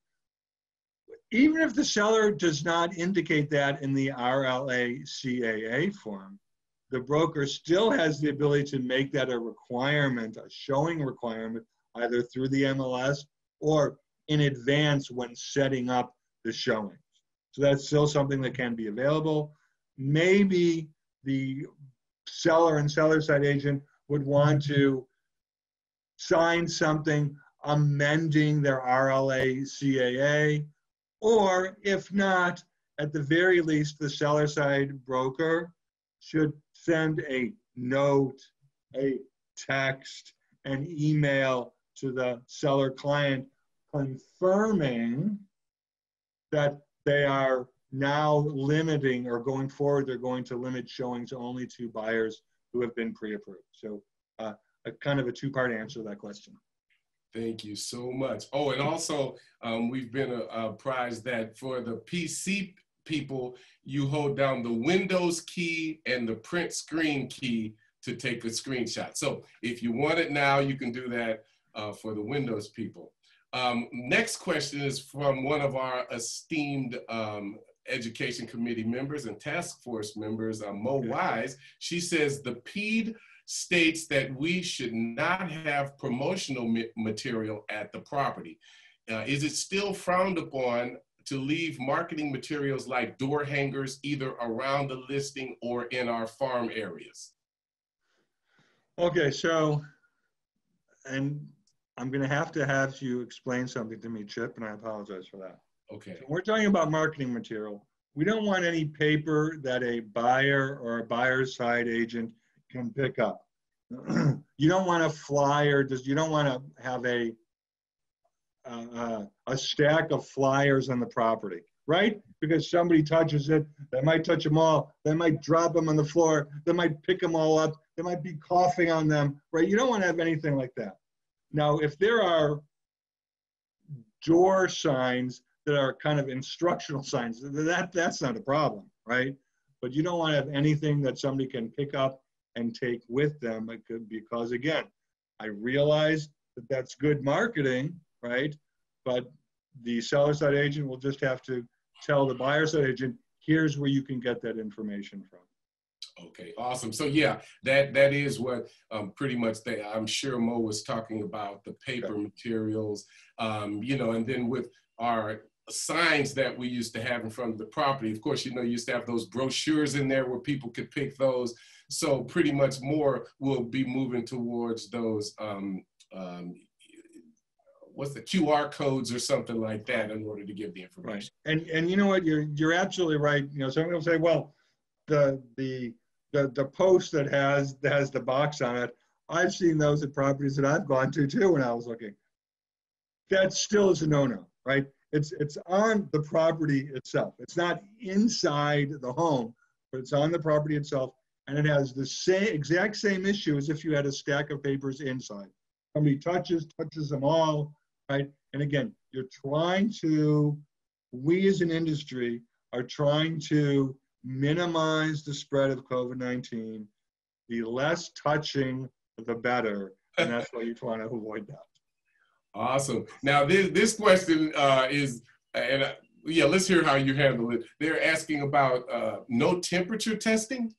Even if the seller does not indicate that in the RLA CAA form, the broker still has the ability to make that a requirement, a showing requirement, either through the MLS or in advance when setting up the showing. So that's still something that can be available. Maybe the seller and seller side agent would want to sign something amending their RLA CAA, or if not, at the very least, the seller side broker should send a note, a text, an email to the seller client confirming that they are now limiting, or going forward, they're going to limit showings only to buyers who have been pre-approved. So a kind of a two-part answer to that question. Thank you so much. Oh, and also we've been apprised that for the PC people, you hold down the Windows key and the print screen key to take a screenshot. So if you want it now, you can do that for the Windows people. Next question is from one of our esteemed Education Committee members and task force members, Mo Wise. She says the PED states that we should not have promotional material at the property. Is it still frowned upon to leave marketing materials like door hangers either around the listing or in our farm areas? Okay, so, and I'm going to have you explain something to me, Chip, and I apologize for that. Okay. So we're talking about marketing material. We don't want any paper that a buyer or a buyer's side agent can pick up. You don't want a flyer, you don't want to have a stack of flyers on the property, right? Because somebody touches it, they might touch them all, they might drop them on the floor, they might pick them all up, they might be coughing on them, right? You don't want to have anything like that. Now, if there are door signs that are kind of instructional signs, that's not a problem, right? But you don't want to have anything that somebody can pick up and take with them, because again, I realize that that's good marketing, right? But the seller side agent will just have to tell the buyer side agent, here's where you can get that information from. Okay, awesome. So yeah, that is what pretty much I'm sure Mo was talking about, the paper materials, you know, and then with our signs that we used to have in front of the property, of course, you know, you used to have those brochures in there where people could pick those. So pretty much more will be moving towards those, what's the QR codes or something like that in order to give the information. Right. And you know what, you're absolutely right. You know, some people say, well, the post that has the box on it, I've seen those at properties that I've gone to too when I was looking. That still is a no-no, right? It's on the property itself. It's not inside the home, but it's on the property itself, and it has the exact same issue as if you had a stack of papers inside. Somebody touches them all, right? And again, we as an industry are trying to minimize the spread of COVID-19. The less touching, the better, and that's why you want to avoid that. Awesome. Now this question is, yeah, let's hear how you handle it. They're asking about no temperature testing.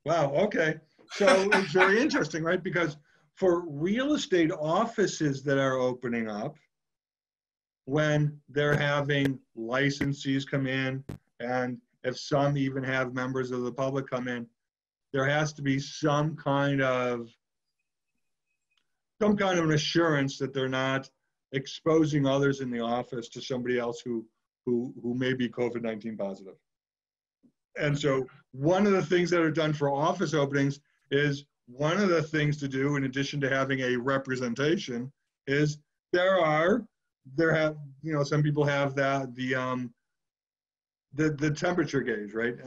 Wow, okay. So it's very interesting, right? Because for real estate offices that are opening up, when they're having licensees come in, and if some even have members of the public come in, there has to be some kind of an assurance that they're not exposing others in the office to somebody else who may be COVID-19 positive. And so one of the things that are done for office openings is, one of the things to do in addition to having a representation is some people have the temperature gauge, right?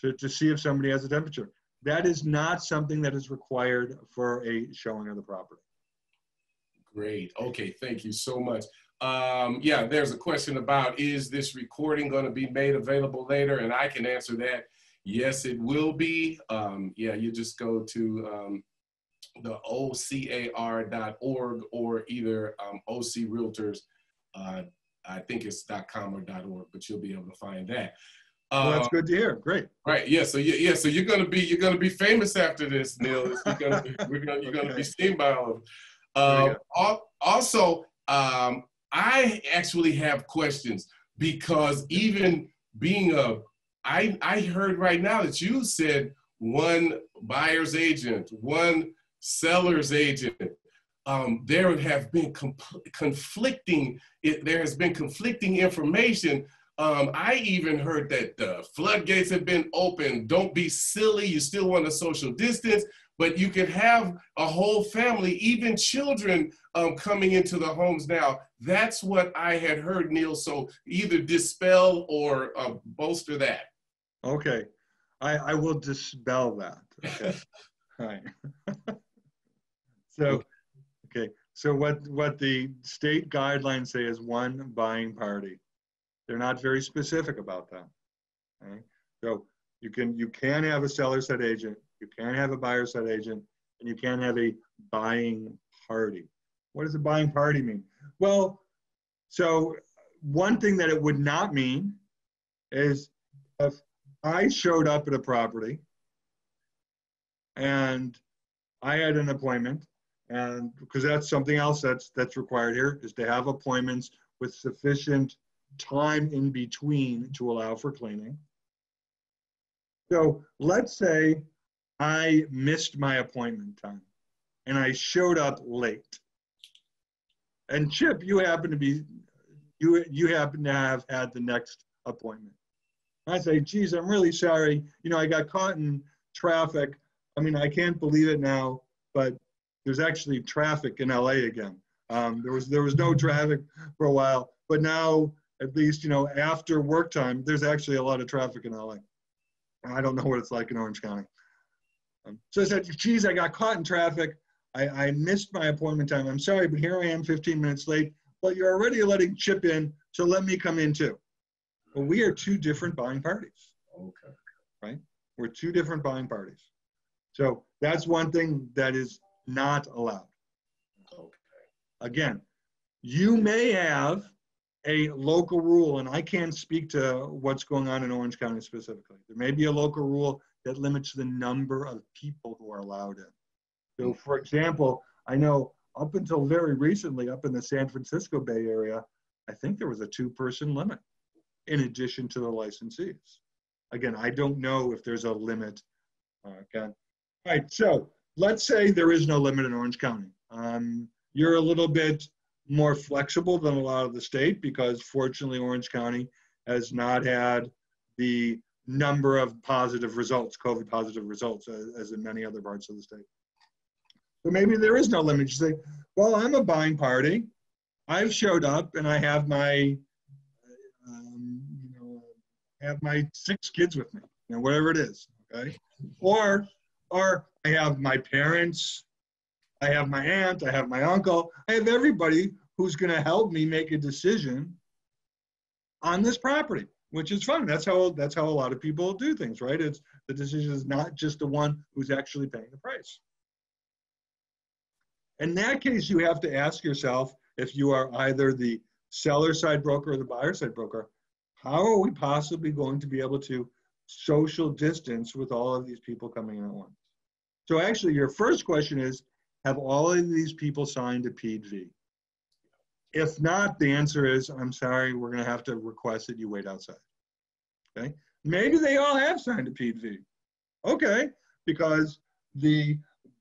To see if somebody has a temperature. That is not something that is required for a showing of the property. Great. Okay, thank you so much. Yeah, there's a question about, is this recording going to be made available later? And I can answer that. Yes, it will be. Yeah, you just go to the OCAR.org or either OC Realtors. I think it's .com or .org, but you'll be able to find that. Well, that's good to hear. Great. Right. Yeah. So so you're gonna be famous after this, Neil. You're gonna be seen by all of them. Also, I actually have questions, because even being I heard right now that you said one buyer's agent, one seller's agent. There have been conflicting information. I even heard that the floodgates have been open. Don't be silly. You still want to social distance, but you can have a whole family, even children, coming into the homes now. That's what I had heard, Neil. So either dispel or bolster that. Okay. I will dispel that. Okay. All right. So, okay. So what the state guidelines say is one buying party. They're not very specific about that. Okay? So you can have a seller side agent, you can have a buyer side agent, and you can have a buying party. What does a buying party mean? Well, so one thing that it would not mean is if I showed up at a property and I had an appointment, and because that's something else that's required here, is to have appointments with sufficient time in between to allow for cleaning. So let's say I missed my appointment time and I showed up late. And Chip, you happen to have had the next appointment. I say, geez, I'm really sorry. You know, I got caught in traffic. I mean, I can't believe it now, but there's actually traffic in LA again. There was no traffic for a while, but now at least, you know, after work time, there's actually a lot of traffic in LA. I don't know what it's like in Orange County. So I said, geez, I got caught in traffic. I missed my appointment time. I'm sorry, but here I am 15 minutes late. Well, you're already letting Chip in, so let me come in too. Well, we are two different buying parties. Okay. Right? We're two different buying parties. So that's one thing that is not allowed. Okay. Again, you may have a local rule, and I can't speak to what's going on in Orange County specifically. There may be a local rule that limits the number of people who are allowed in. So for example, I know up until very recently, up in the San Francisco Bay Area, I think there was a 2-person limit in addition to the licensees. Again, I don't know if there's a limit. Okay. All right, so let's say there is no limit in Orange County. You're a little bit more flexible than a lot of the state because fortunately Orange County has not had the number of positive results, COVID positive results, as in many other parts of the state. So maybe there is no limit. You say, well, I'm a buying party. I've showed up and I have my, have my 6 kids with me, you know, whatever it is, okay? Or I have my parents, I have my aunt, I have my uncle, I have everybody who's gonna help me make a decision on this property, which is fun. That's how a lot of people do things, right? It's the decision is not just the one who's actually paying the price. In that case, you have to ask yourself, if you are either the seller side broker or the buyer side broker, how are we possibly going to be able to social distance with all of these people coming in at once? So actually, your first question is, have all of these people signed a PV? If not, the answer is, I'm sorry, we're going to have to request that you wait outside. Okay? Maybe they all have signed a PV. Okay, because the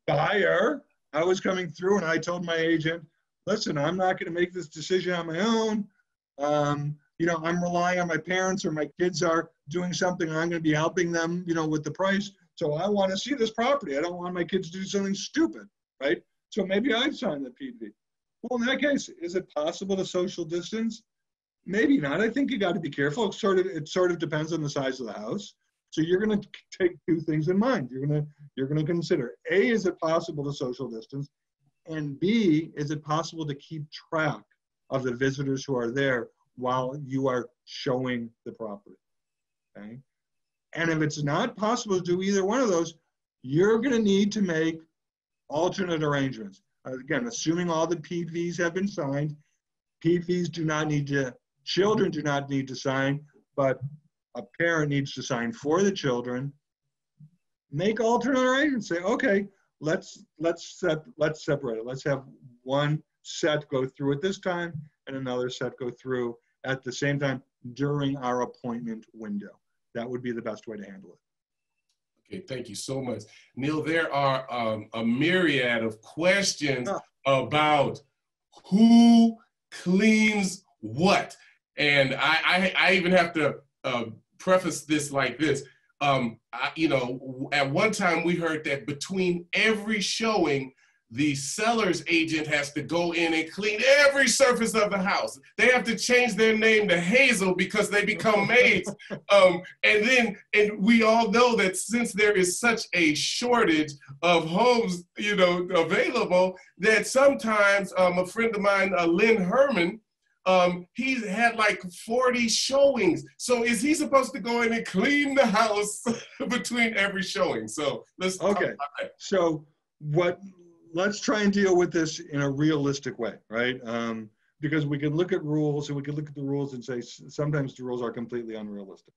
buyer, I was coming through and I told my agent, listen, I'm not going to make this decision on my own. You know, I'm relying on my parents or my kids are doing something. I'm going to be helping them, you know, with the price. So I want to see this property. I don't want my kids to do something stupid, right? So maybe I've signed the PV. Well, in that case, is it possible to social distance? Maybe not. I think you got to be careful. It sort of depends on the size of the house. So you're going to take 2 things in mind. You're going to consider, A, is it possible to social distance? And B, is it possible to keep track of the visitors who are there while you are showing the property? Okay. And if it's not possible to do either one of those, you're going to need to make alternate arrangements. Again, assuming all the PVs have been signed, PVs do not need to, children do not need to sign, but a parent needs to sign for the children. Make alternate arrangements. Say, okay, let's separate it. Let's have one set go through at this time and another set go through at the same time during our appointment window. That would be the best way to handle it. Okay, thank you so much. Neil, there are a myriad of questions about who cleans what. And I even have to preface this like this. You know, at one time we heard that between every showing, the seller's agent has to go in and clean every surface of the house. They have to change their name to Hazel because they become maids. And we all know that since there is such a shortage of homes, you know, available, that sometimes a friend of mine, Lynn Herman, he's had like 40 showings. So is he supposed to go in and clean the house between every showing? So let's talk about that. So let's try and deal with this in a realistic way, right? Because we can look at rules and we can look at the rules and say sometimes the rules are completely unrealistic.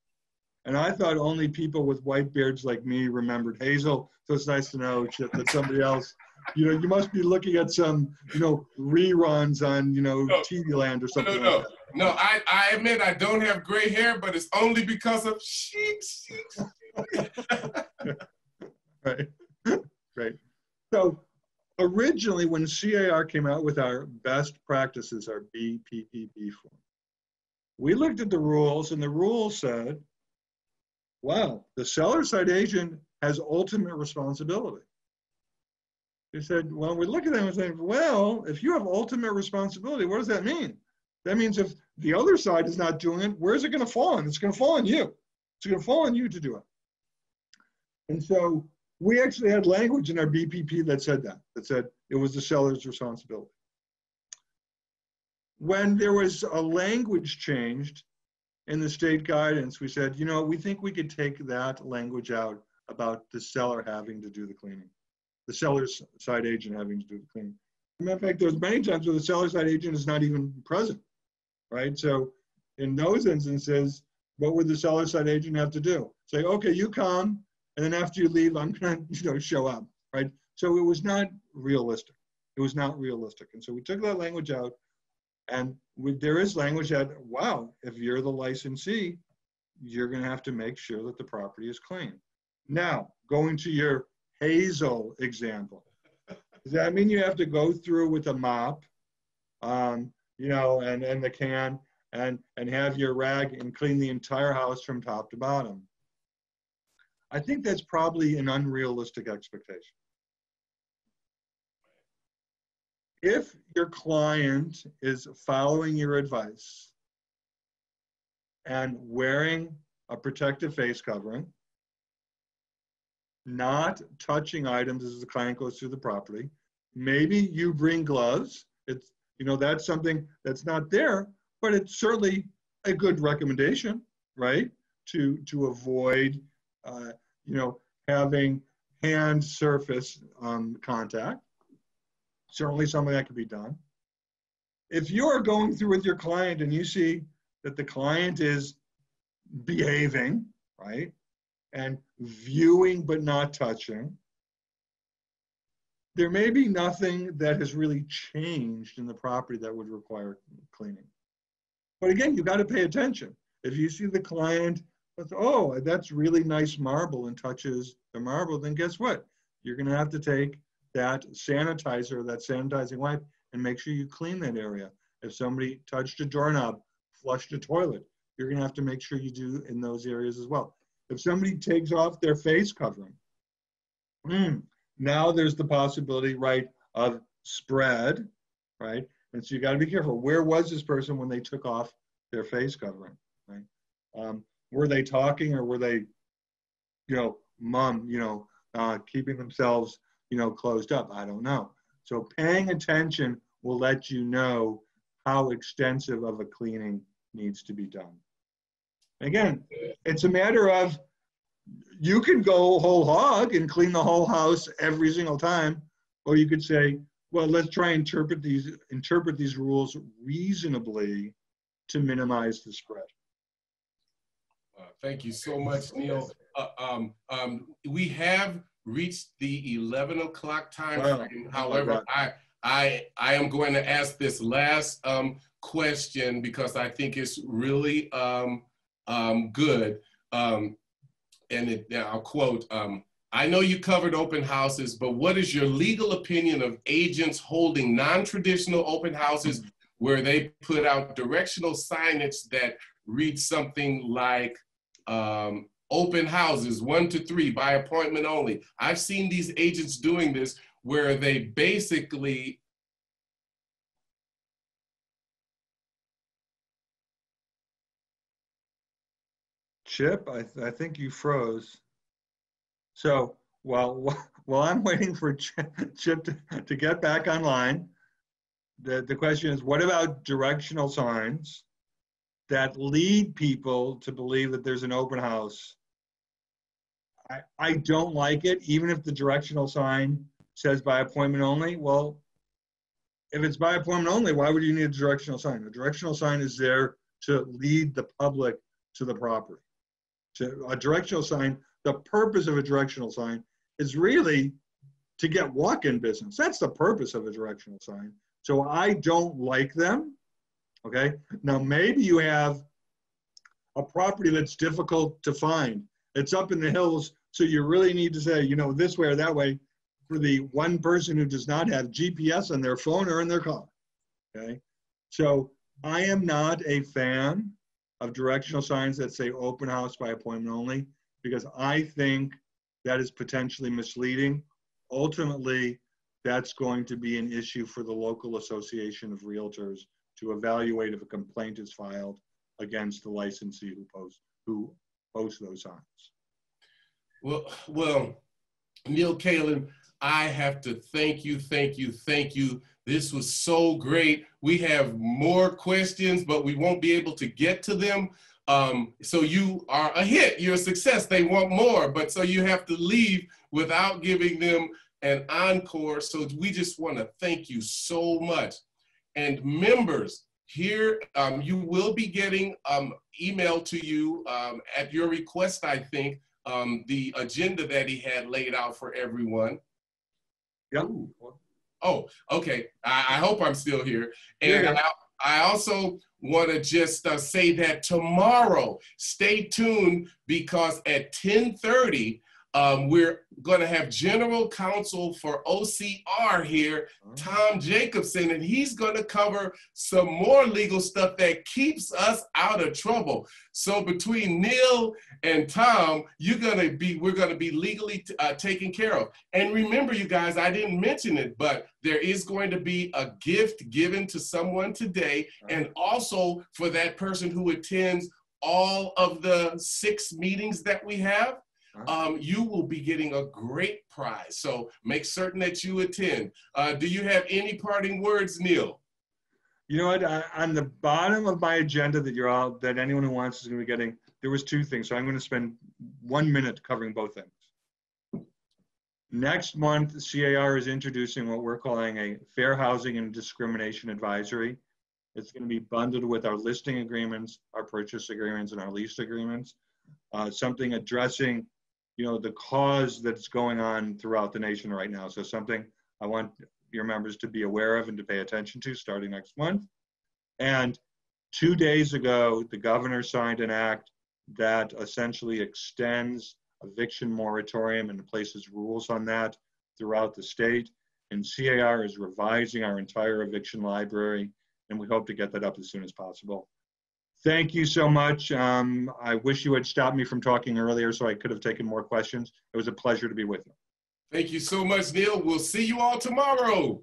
And I thought only people with white beards like me remembered Hazel. So it's nice to know, Chip, that somebody else, you know, you must be looking at some, you know, reruns on, you know, TV Land or something like that. No, I admit I don't have gray hair, but it's only because of sheep. Right, right. So originally when C.A.R. came out with our best practices, our BPPB form, we looked at the rules and the rules said, wow, the seller side agent has ultimate responsibility. They said, well, we look at them and say, well, if you have ultimate responsibility, what does that mean? That means if the other side is not doing it, where's it going to fall on? It's going to fall on you. It's going to fall on you to do it. And so we actually had language in our BPP that said it was the seller's responsibility. When there was a language changed in the state guidance, we said, you know, we think we could take that language out about the seller having to do the cleaning, the seller's side agent having to do the cleaning. As a matter of fact, there's many times where the seller's side agent is not even present, right? So in those instances, what would the seller's side agent have to do? Say, okay, you come, and then after you leave, I'm gonna, you know, show up, right? So it was not realistic. It was not realistic. And so we took that language out, and there is language that, wow, if you're the licensee, you're gonna have to make sure that the property is clean. Now, going to your Hazel example, does that mean you have to go through with a mop, you know, and the can, and have your rag and clean the entire house from top to bottom? I think that's probably an unrealistic expectation. If your client is following your advice and wearing a protective face covering, not touching items as the client goes through the property, maybe you bring gloves. It's, you know, that's something that's not there, but it's certainly a good recommendation, right? To avoid, you know, having hand surface contact. Certainly something that could be done. If you are going through with your client and you see that the client is behaving, right, and viewing but not touching, there may be nothing that has really changed in the property that would require cleaning. But again, you got to pay attention. If you see the client, oh, that's really nice marble, and touches the marble, then guess what? You're going to have to take that sanitizer, that sanitizing wipe, and make sure you clean that area. If somebody touched a doorknob, flushed a toilet, you're going to have to make sure you do in those areas as well. If somebody takes off their face covering, now there's the possibility, right, of spread, right? And so you got to be careful. Where was this person when they took off their face covering, right? Were they talking, or were they, you know, keeping themselves, you know, closed up? I don't know. So paying attention will let you know how extensive of a cleaning needs to be done. Again, it's a matter of, you can go whole hog and clean the whole house every single time, or you could say, well, let's try and interpret these rules reasonably to minimize the spread. Thank you so much, Neil. We have reached the 11 o'clock time frame. However, I am going to ask this last question because I think it's really good. And I'll quote, I know you covered open houses, but what is your legal opinion of agents holding non-traditional open houses where they put out directional signage that reads something like open houses 1 to 3 by appointment only? I've seen these agents doing this where they basically Chip, I think you froze. So while I'm waiting for Chip to get back online, the question is, what about directional signs that lead people to believe that there's an open house? I don't like it, even if the directional sign says by appointment only. Well, if it's by appointment only, why would you need a directional sign? A directional sign is there to lead the public to the property. So a directional sign, the purpose of a directional sign is really to get walk-in business. That's the purpose of a directional sign. So I don't like them, okay? Now maybe you have a property that's difficult to find. It's up in the hills, so you really need to say, you know, this way or that way for the one person who does not have GPS on their phone or in their car, okay? So I am not a fan of directional signs that say open house by appointment only, because I think that is potentially misleading. Ultimately, that's going to be an issue for the local association of realtors to evaluate if a complaint is filed against the licensee who posts those signs. Well, Neil Kalin, I have to thank you. This was so great. We have more questions, but we won't be able to get to them. So you are a hit, you're a success. They want more, but so you have to leave without giving them an encore. So we just want to thank you so much. And members, here you will be getting emailed to you at your request, I think, the agenda that he had laid out for everyone. Yep. Oh, okay. I hope I'm still here. And yeah. I also want to just say that tomorrow, stay tuned, because at 10:30, we're going to have General Counsel for OCR here, Tom Jacobson, and he's going to cover some more legal stuff that keeps us out of trouble. So between Neil and Tom, we're going to be legally taken care of. And remember, you guys, I didn't mention it, but there is going to be a gift given to someone today, and also for that person who attends all of the 6 meetings that we have. You will be getting a great prize. So make certain that you attend. Do you have any parting words, Neil? You know what? On the bottom of my agenda that anyone who wants is going to be getting, there was 2 things. So I'm going to spend 1 minute covering both things. Next month, C.A.R. is introducing what we're calling a Fair Housing and Discrimination Advisory. It's going to be bundled with our listing agreements, our purchase agreements, and our lease agreements. Something addressing, you know, the cause that's going on throughout the nation right now. So something I want your members to be aware of and to pay attention to starting next month. And 2 days ago, the governor signed an act that essentially extends eviction moratorium and places rules on that throughout the state. And C.A.R. is revising our entire eviction library, and we hope to get that up as soon as possible. Thank you so much. I wish you had stopped me from talking earlier so I could have taken more questions. It was a pleasure to be with you. Thank you so much, Neil. We'll see you all tomorrow.